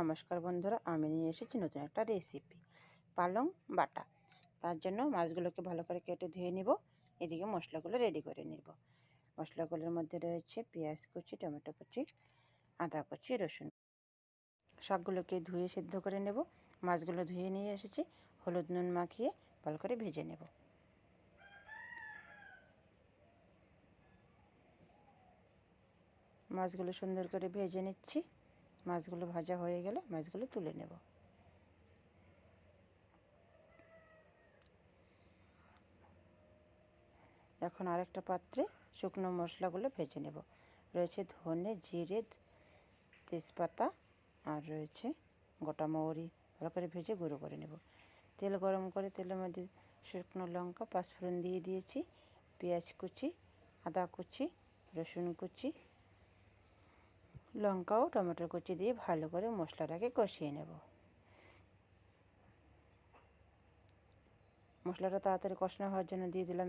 নমস্কার বন্ধুরা, আমি নিয়ে এসেছি নতুন একটা রেসিপি পালং বাটা। তার জন্য মাছগুলোকে ভালো করে কেটে ধুয়ে নিব। এদিকে মশলাগুলো রেডি করে নিব। মশলাগুলোর মধ্যে রয়েছে পেঁয়াজ কুচি, টমেটো কুচি, আদা কুচি, রসুন। শাকগুলোকে ধুয়ে সিদ্ধ করে নেব। মাছগুলো ধুয়ে নিয়ে এসেছি, হলুদ নুন মাখিয়ে ভালো করে ভেজে নেব। মাছগুলো সুন্দর করে ভেজে নিচ্ছি। মাছগুলো ভাজা হয়ে গেলে মাছগুলো তুলে নেব। এখন আরেকটা পাত্রে শুকনো মশলাগুলো ভেজে নেব। রয়েছে ধনে, জিরে, তেজপাতা, আর রয়েছে গোটা মৌরি। ভালো করে ভেজে গুঁড়ো করে নেব। তেল গরম করে তেলের মধ্যে শুকনো লঙ্কা, পাঁচফোড়ন দিয়ে দিয়েছি, পেঁয়াজ কুচি, আদা কুচি, রসুন কুচি, লঙ্কা ও টমেটো কুচি দিয়ে ভালো করে মশলাটাকে কষিয়ে নেব। মশলাটা তাড়াতাড়ি কষানো হওয়ার জন্য দিয়ে দিলাম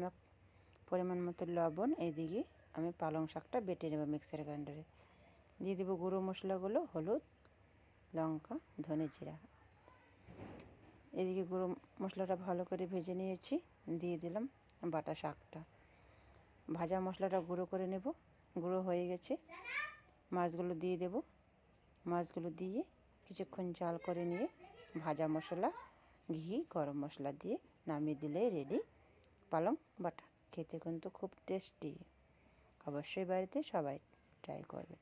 পরিমাণ মতো লবণ। এইদিকে আমি পালং শাকটা বেটে নেব মিক্সার গ্রাইন্ডারে। দিয়ে দেবো গুঁড়ো মশলাগুলো, হলুদ, লঙ্কা, ধনে, জিরা। এদিকে গুঁড়ো মশলাটা ভালো করে ভেজে নিয়েছি, দিয়ে দিলাম বাটা শাকটা। ভাজা মশলাটা গুঁড়ো করে নেব। গুঁড়ো হয়ে গেছে, মাছগুলো দিয়ে দেব। মাছগুলো দিয়ে কিছুক্ষণ জাল করে নিয়ে ভাজা মশলা, ঘি, গরম মশলা দিয়ে নামিয়ে দিলেই রেডি পালং বাটা। খেতে কিন্তু খুব টেস্টি। অবশ্যই বাড়িতে সবাই ট্রাই করবে।